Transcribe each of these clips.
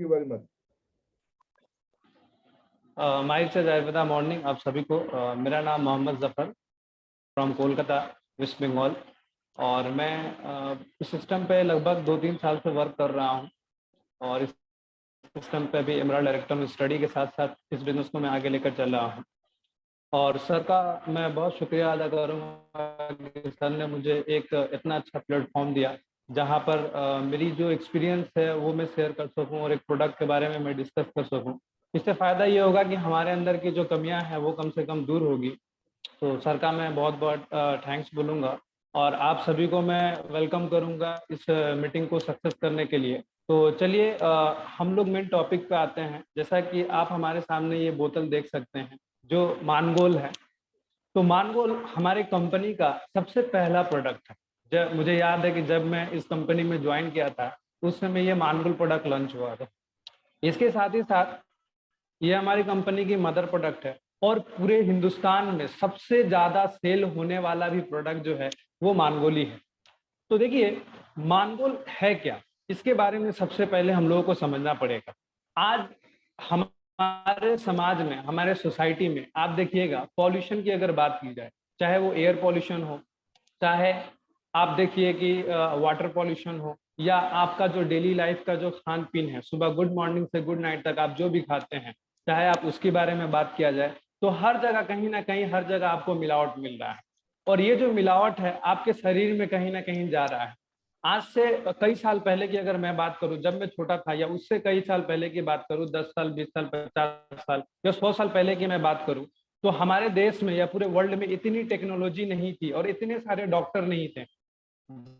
You very much. माई से जायदा morning आप सभी को। मेरा नाम मोहम्मद जफ़र फ्रॉम कोलकाता वेस्ट बंगाल, और मैं इस सिस्टम पे लगभग 2-3 साल से वर्क कर रहा हूँ, और इस सिस्टम पे भी एमराल्ड डायरेक्टर में स्टडी के साथ साथ इस बिजनेस को मैं आगे लेकर चल रहा हूँ। और सर का मैं बहुत शुक्रिया अदा करूँगा कि सर ने मुझे एक इतना अच्छा प्लेटफॉर्म दिया जहाँ पर मेरी जो एक्सपीरियंस है वो मैं शेयर कर सकूँ और एक प्रोडक्ट के बारे में मैं डिस्कस कर सकूँ। इससे फ़ायदा ये होगा कि हमारे अंदर की जो कमियां हैं वो कम से कम दूर होगी। तो सर का मैं बहुत बहुत थैंक्स बोलूँगा, और आप सभी को मैं वेलकम करूँगा इस मीटिंग को सक्सेस करने के लिए। तो चलिए हम लोग मेन टॉपिक पे आते हैं। जैसा कि आप हमारे सामने ये बोतल देख सकते हैं जो मानगोल है। तो मानगोल हमारी कंपनी का सबसे पहला प्रोडक्ट है। जब मुझे याद है कि जब मैं इस कंपनी में ज्वाइन किया था उस समय ये मानगोल प्रोडक्ट लॉन्च हुआ था। इसके साथ ही साथ ये हमारी कंपनी की मदर प्रोडक्ट है, और पूरे हिंदुस्तान में सबसे ज्यादा सेल होने वाला भी प्रोडक्ट जो है वो मानगोल ही है। तो देखिए मानगोल है क्या, इसके बारे में सबसे पहले हम लोगों को समझना पड़ेगा। आज हमारे समाज में, हमारे सोसाइटी में आप देखिएगा पॉल्यूशन की अगर बात की जाए, चाहे वो एयर पॉल्यूशन हो, चाहे आप देखिए कि वाटर पॉल्यूशन हो, या आपका जो डेली लाइफ का जो खान पीन है, सुबह गुड मॉर्निंग से गुड नाइट तक आप जो भी खाते हैं, चाहे आप उसके बारे में बात किया जाए, तो हर जगह कहीं ना कहीं हर जगह आपको मिलावट मिल रहा है। और ये जो मिलावट है आपके शरीर में कहीं ना कहीं जा रहा है। आज से कई साल पहले की अगर मैं बात करूं, जब मैं छोटा था, या उससे कई साल पहले की बात करूं, 10 साल 20 साल 50 साल या 100 साल पहले की मैं बात करूं, तो हमारे देश में या पूरे वर्ल्ड में इतनी टेक्नोलॉजी नहीं थी और इतने सारे डॉक्टर नहीं थे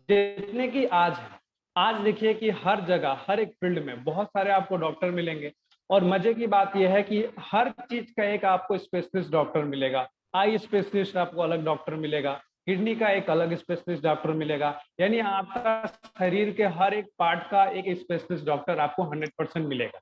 जितने की आज है। आज देखिए कि हर जगह हर एक फील्ड में बहुत सारे आपको डॉक्टर मिलेंगे, और मजे की बात यह है कि हर चीज का एक आपको स्पेशलिस्ट डॉक्टर मिलेगा। आई स्पेशलिस्ट आपको अलग डॉक्टर मिलेगा, किडनी का एक अलग स्पेशलिस्ट डॉक्टर मिलेगा, यानी आपका शरीर के हर एक पार्ट का एक स्पेशलिस्ट डॉक्टर आपको 100% मिलेगा।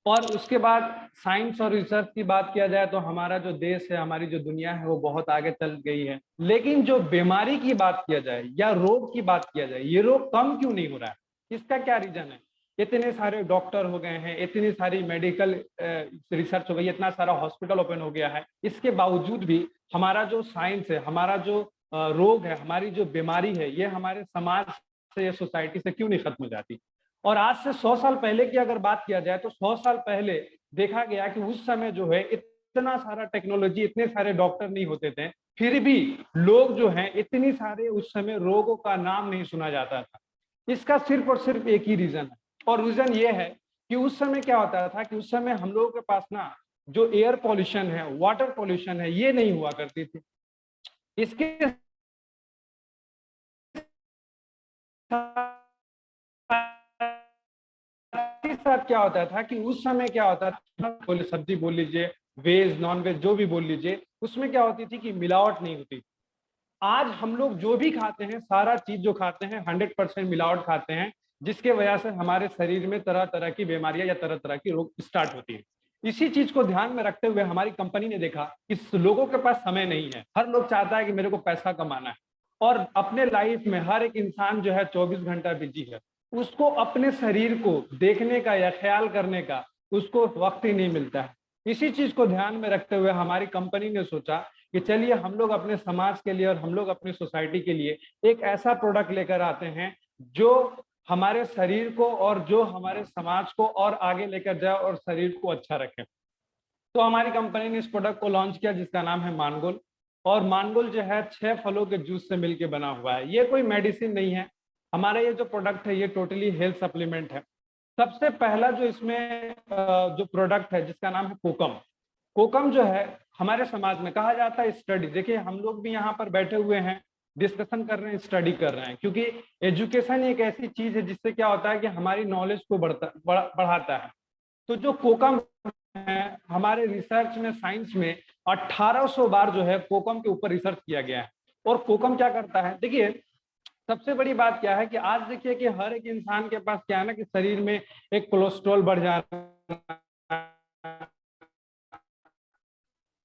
और उसके बाद साइंस और रिसर्च की बात किया जाए तो हमारा जो देश है, हमारी जो दुनिया है वो बहुत आगे चल गई है। लेकिन जो बीमारी की बात किया जाए या रोग की बात किया जाए, ये रोग कम क्यों नहीं हो रहा है? इसका क्या रीजन है? इतने सारे डॉक्टर हो गए हैं, इतनी सारी मेडिकल रिसर्च हो गई, इतना सारा हॉस्पिटल ओपन हो गया है, इसके बावजूद भी हमारा जो साइंस है, हमारा जो रोग है, हमारी जो बीमारी है, ये हमारे समाज से या सोसाइटी से क्यों नहीं खत्म हो जाती? और आज से 100 साल पहले की अगर बात किया जाए तो 100 साल पहले देखा गया कि उस समय जो है इतना सारा टेक्नोलॉजी, इतने सारे डॉक्टर नहीं होते थे, फिर भी लोग जो हैं इतनी सारे उस समय रोगों का नाम नहीं सुना जाता था। इसका सिर्फ और सिर्फ एक ही रीजन है, और रीजन ये है कि उस समय क्या होता था कि उस समय हम लोगों के पास ना जो एयर पॉल्यूशन है, वाटर पॉल्यूशन है, ये नहीं हुआ करती थी। इसके साथ क्या होता था कि उस समय क्या होता था, बोले सब्जी बोल लीजिए, वेज नॉन वेज जो भी बोल लीजिए, उसमें क्या होती थी कि मिलावट नहीं होती। आज हम लोग जो भी खाते हैं, सारा चीज जो खाते हैं 100% मिलावट खाते हैं, जिसके वजह से हमारे शरीर में तरह तरह की बीमारियां या तरह तरह की रोग स्टार्ट होती है। इसी चीज को ध्यान में रखते हुए हमारी कंपनी ने देखा कि लोगों के पास समय नहीं है, हर लोग चाहता है कि मेरे को पैसा कमाना है, और अपने लाइफ में हर एक इंसान जो है 24 घंटा बिजी है, उसको अपने शरीर को देखने का या ख्याल करने का उसको वक्त ही नहीं मिलता है। इसी चीज को ध्यान में रखते हुए हमारी कंपनी ने सोचा कि चलिए हम लोग अपने समाज के लिए और हम लोग अपनी सोसाइटी के लिए एक ऐसा प्रोडक्ट लेकर आते हैं जो हमारे शरीर को और जो हमारे समाज को और आगे लेकर जाए और शरीर को अच्छा रखे। तो हमारी कंपनी ने इस प्रोडक्ट को लॉन्च किया जिसका नाम है मानगोल। और मानगोल जो है 6 फलों के जूस से मिलकर बना हुआ है, ये कोई मेडिसिन नहीं है। हमारा ये जो प्रोडक्ट है ये टोटली हेल्थ सप्लीमेंट है। सबसे पहला जो इसमें जो प्रोडक्ट है जिसका नाम है कोकम। कोकम जो है हमारे समाज में कहा जाता है स्टडी। देखिए हम लोग भी यहाँ पर बैठे हुए हैं, डिस्कशन कर रहे हैं, स्टडी कर रहे हैं, क्योंकि एजुकेशन एक ऐसी चीज है जिससे क्या होता है कि हमारी नॉलेज को बढ़ाता है। तो जो कोकम है, हमारे रिसर्च में, साइंस में 1800 बार जो है कोकम के ऊपर रिसर्च किया गया है। और कोकम क्या करता है, देखिए सबसे बड़ी बात क्या है कि आज देखिए कि हर एक इंसान के पास क्या है ना कि शरीर में एक कोलेस्ट्रॉल बढ़ जा रहा है,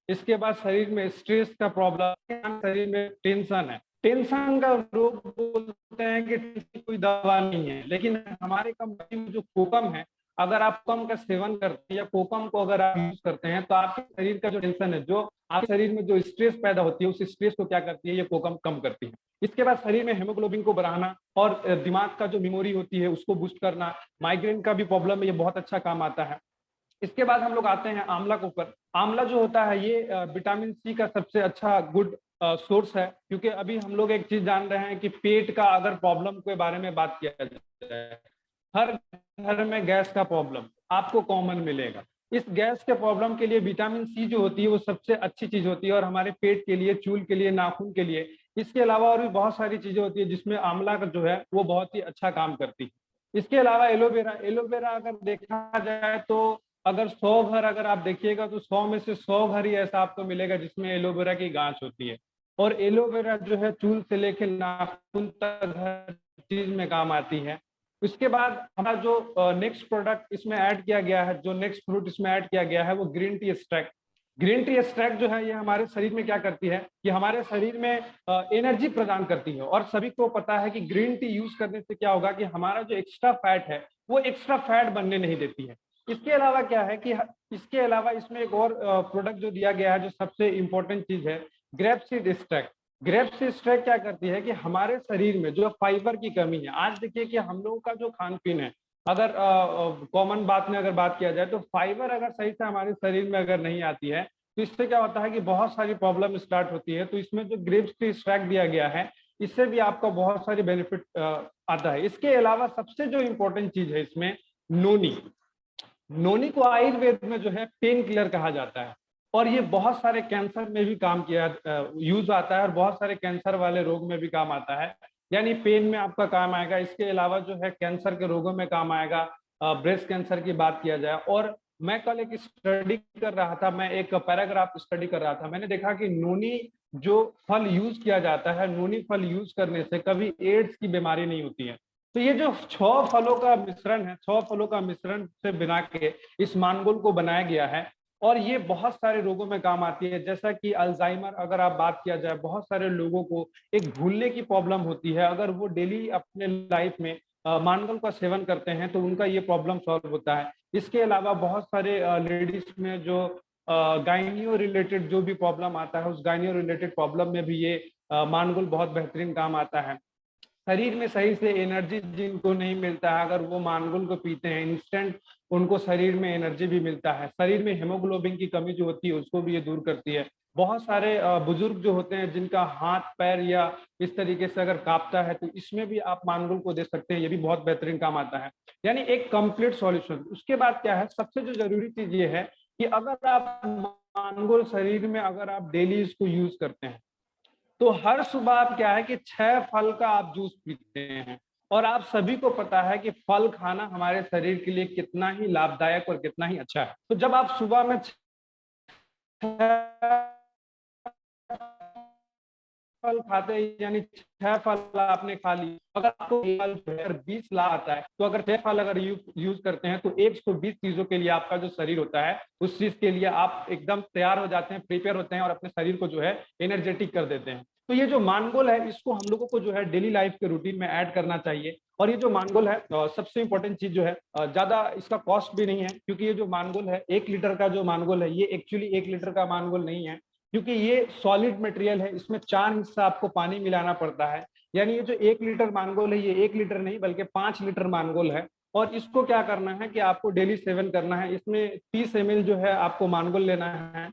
इसके बाद शरीर में स्ट्रेस का प्रॉब्लम, शरीर में टेंशन है। टेंशन का रोग बोलते हैं कि कोई दवा नहीं है, लेकिन हमारे कंपनी में जो कोकम है अगर आप कोकम का सेवन करते हैं या कोकम को अगर आप यूज करते हैं तो आपके शरीर का जो टेंशन है, जो आपके शरीर में जो स्ट्रेस पैदा होती है, उस स्ट्रेस को क्या करती है, ये कोकम कम करती है। इसके बाद शरीर में हेमोग्लोबिन को बढ़ाना और दिमाग का जो मेमोरी होती है उसको बूस्ट करना, माइग्रेन का भी प्रॉब्लम है, ये बहुत अच्छा काम आता है। इसके बाद हम लोग आते हैं आंवला के ऊपर। आंवला जो होता है ये विटामिन सी का सबसे अच्छा गुड सोर्स है, क्योंकि अभी हम लोग एक चीज जान रहे हैं कि पेट का अगर प्रॉब्लम के बारे में बात किया जाए, हर घर में गैस का प्रॉब्लम आपको कॉमन मिलेगा। इस गैस के प्रॉब्लम के लिए विटामिन सी जो होती है वो सबसे अच्छी चीज होती है, और हमारे पेट के लिए, चूल के लिए, नाखून के लिए। इसके अलावा और भी बहुत सारी चीजें होती है जिसमें आंवला का जो है वो बहुत ही अच्छा काम करती है। इसके अलावा एलोवेरा, एलोवेरा अगर देखा जाए तो अगर 100 घर अगर आप देखिएगा तो 100 में से 100 घर ही ऐसा आपको मिलेगा जिसमें एलोवेरा की गांच होती है। और एलोवेरा जो है चूल से लेकर नाखून तक हर चीज में काम आती है। उसके बाद हमारा जो नेक्स्ट प्रोडक्ट इसमें ऐड किया गया है, जो नेक्स्ट फ्रूट इसमें ऐड किया गया है वो green tea extract. Green tea extract जो है ये हमारे शरीर में क्या करती है कि हमारे शरीर में एनर्जी प्रदान करती है। और सभी को पता है कि ग्रीन टी यूज करने से क्या होगा कि हमारा जो एक्स्ट्रा फैट है वो एक्स्ट्रा फैट बनने नहीं देती है। इसके अलावा क्या है कि इसके अलावा इसमें एक और प्रोडक्ट जो दिया गया है जो सबसे इंपॉर्टेंट चीज है, grape seed extract. Grape seed extract क्या करती है कि हमारे शरीर में जो फाइबर की कमी है, आज देखिए कि हम लोगों का जो खान पीन है, अगर कॉमन बात में अगर बात किया जाए तो फाइबर अगर सही से हमारे शरीर में अगर नहीं आती है तो इससे क्या होता है कि बहुत सारी प्रॉब्लम स्टार्ट होती है। तो इसमें जो ग्रेप सीड एक्सट्रैक्ट दिया गया है इससे भी आपका बहुत सारी बेनिफिट आता है। इसके अलावा सबसे जो इम्पोर्टेंट चीज है इसमें नोनी। नोनी को आयुर्वेद में जो है पेन किलर कहा जाता है, और ये बहुत सारे कैंसर में भी काम किया यूज आता है, और बहुत सारे कैंसर वाले रोग में भी काम आता है। यानी पेन में आपका काम आएगा। इसके अलावा जो है कैंसर के रोगों में काम आएगा, ब्रेस्ट कैंसर की बात किया जाए। और मैं कल एक स्टडी कर रहा था, मैं एक पैराग्राफ स्टडी कर रहा था, मैंने देखा कि नोनी जो फल यूज किया जाता है, नोनी फल यूज करने से कभी एड्स की बीमारी नहीं होती है। तो ये जो 6 फलों का मिश्रण है, 6 फलों का मिश्रण से बना के इस मानगोल को बनाया गया है, और ये बहुत सारे रोगों में काम आती है। जैसा कि अल्जाइमर अगर आप बात किया जाए, बहुत सारे लोगों को एक भूलने की प्रॉब्लम होती है, अगर वो डेली अपने लाइफ में मानगोल का सेवन करते हैं तो उनका ये प्रॉब्लम सॉल्व होता है। इसके अलावा बहुत सारे लेडीज में जो गाइनियो रिलेटेड जो भी प्रॉब्लम आता है, उस गाइनियो रिलेटेड प्रॉब्लम में भी ये मानगोल बहुत बेहतरीन काम आता है। शरीर में सही से एनर्जी जिनको नहीं मिलता है, अगर वो मानगुल को पीते हैं इंस्टेंट उनको शरीर में एनर्जी भी मिलता है। शरीर में हेमोग्लोबिन की कमी जो होती है उसको भी ये दूर करती है। बहुत सारे बुजुर्ग जो होते हैं जिनका हाथ पैर या इस तरीके से अगर कांपता है तो इसमें भी आप मानगुल को दे सकते हैं, ये भी बहुत बेहतरीन काम आता है। यानी एक कंप्लीट सॉल्यूशन। उसके बाद क्या है, सबसे जो जरूरी चीज ये है कि अगर आप मानगुल शरीर में अगर आप डेली इसको यूज करते हैं तो हर सुबह आप क्या है कि 6 फल का आप जूस पीते हैं। और आप सभी को पता है कि फल खाना हमारे शरीर के लिए कितना ही लाभदायक और कितना ही अच्छा है। तो जब आप सुबह में 6 फल खाते हैं, यानी 6 फल आपने खा ली, अगर आपको फल जो है 20 ला आता है तो अगर 6 फल अगर यूज करते हैं तो 120 चीजों के लिए आपका जो शरीर होता है उस चीज के लिए आप एकदम तैयार हो जाते हैं, प्रिपेयर होते हैं और अपने शरीर को जो है एनर्जेटिक कर देते हैं। तो ये जो मानगोल है इसको हम लोगों को जो है डेली लाइफ के रूटीन में ऐड करना चाहिए। और ये जो मानगोल है सबसे इंपॉर्टेंट चीज जो है, ज्यादा इसका कॉस्ट भी नहीं है, क्योंकि ये जो मानगोल है 1 लीटर का जो मानगोल है ये एक्चुअली 1 लीटर का मानगोल नहीं है, क्योंकि ये सॉलिड मटेरियल है, इसमें 4 हिस्सा आपको पानी मिलाना पड़ता है। यानी ये जो 1 लीटर मानगोल है ये 1 लीटर नहीं बल्कि 5 लीटर मानगोल है। और इसको क्या करना है कि आपको डेली सेवन करना है। इसमें 30 ml जो है आपको मानगोल लेना है,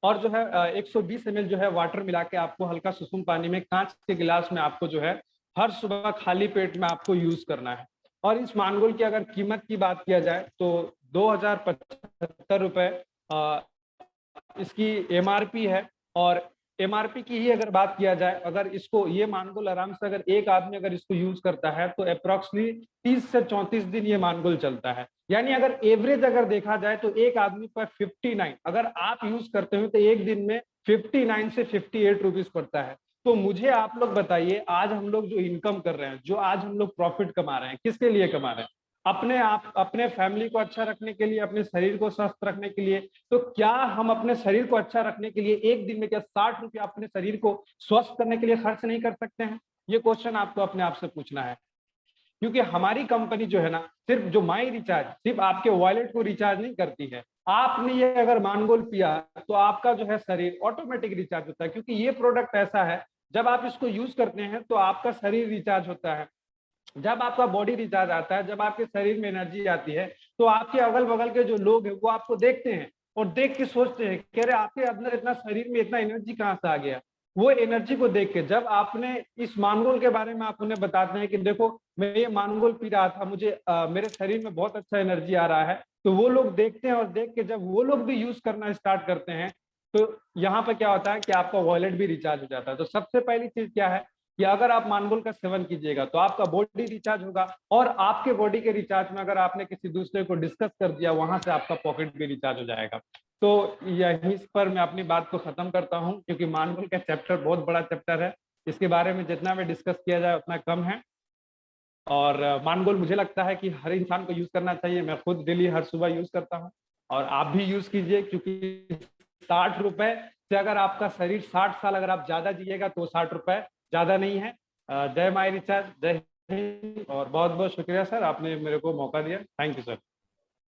और जो है 120 ml जो है वाटर मिला के आपको हल्का सुसुम पानी में कांच के गिलास में आपको जो है हर सुबह खाली पेट में आपको यूज करना है। और इस मानगोल की अगर कीमत की बात किया जाए तो 2075 रुपए इसकी एमआरपी है। और एमआरपी की ही अगर बात किया जाए, अगर इसको ये मानगोल आराम से अगर एक आदमी अगर इसको यूज करता है तो अप्रोक्सीमेटली 30 से 34 दिन ये मानगोल चलता है। यानी अगर एवरेज अगर देखा जाए तो एक आदमी पर 59 अगर आप यूज करते हो तो एक दिन में 59 से 58 रुपीज पड़ता है। तो मुझे आप लोग बताइए, आज हम लोग जो इनकम कर रहे हैं, जो आज हम लोग प्रॉफिट कमा रहे हैं, किसके लिए कमा रहे हैं? अपने आप, अपने फैमिली को अच्छा रखने के लिए, अपने शरीर को स्वस्थ रखने के लिए। तो क्या हम अपने शरीर को अच्छा रखने के लिए एक दिन में क्या 60 रुपया अपने शरीर को स्वस्थ करने के लिए खर्च नहीं कर सकते हैं? ये क्वेश्चन आपको अपने आप से पूछना है। क्योंकि हमारी कंपनी जो है ना, सिर्फ जो माई रिचार्ज सिर्फ आपके वॉलेट को रिचार्ज नहीं करती है। आपने ये अगर मानगोल पिया तो आपका जो है शरीर ऑटोमेटिक रिचार्ज होता है, क्योंकि ये प्रोडक्ट ऐसा है जब आप इसको यूज करते हैं तो आपका शरीर रिचार्ज होता है। जब आपका बॉडी रिचार्ज आता है, जब आपके शरीर में एनर्जी आती है, तो आपके अगल बगल के जो लोग हैं वो आपको देखते हैं और देख के सोचते हैं कि अरे आपके अंदर इतना शरीर में इतना एनर्जी कहाँ से आ गया। वो एनर्जी को देख के जब आपने इस मानगोल के बारे में आप उन्हें बताते हैं कि देखो मैं ये मानगोल पी रहा था, मुझे मेरे शरीर में बहुत अच्छा एनर्जी आ रहा है, तो वो लोग देखते हैं और देख के जब वो लोग भी यूज करना स्टार्ट करते हैं तो यहाँ पर क्या होता है कि आपका वॉलेट भी रिचार्ज हो जाता है। तो सबसे पहली चीज क्या है कि अगर आप मानगोल का सेवन कीजिएगा तो आपका बॉडी रिचार्ज होगा, और आपके बॉडी के रिचार्ज में अगर आपने किसी दूसरे को डिस्कस कर दिया, वहां से आपका पॉकेट भी रिचार्ज हो जाएगा। तो यहीं पर मैं अपनी बात को खत्म करता हूं, क्योंकि मानगोल का चैप्टर बहुत बड़ा चैप्टर है, इसके बारे में जितना भी डिस्कस किया जाए उतना कम है। और मानगोल मुझे लगता है कि हर इंसान को यूज करना चाहिए। मैं खुद डेली हर सुबह यूज करता हूँ और आप भी यूज कीजिए, क्योंकि 60 रुपए से अगर आपका शरीर 60 साल अगर आप ज्यादा जिएगा तो 60 रुपए ज्यादा नहीं है। जय माई रिचार्ज, जय हिंद, और बहुत बहुत शुक्रिया सर, आपने मेरे को मौका दिया। Thank you sir.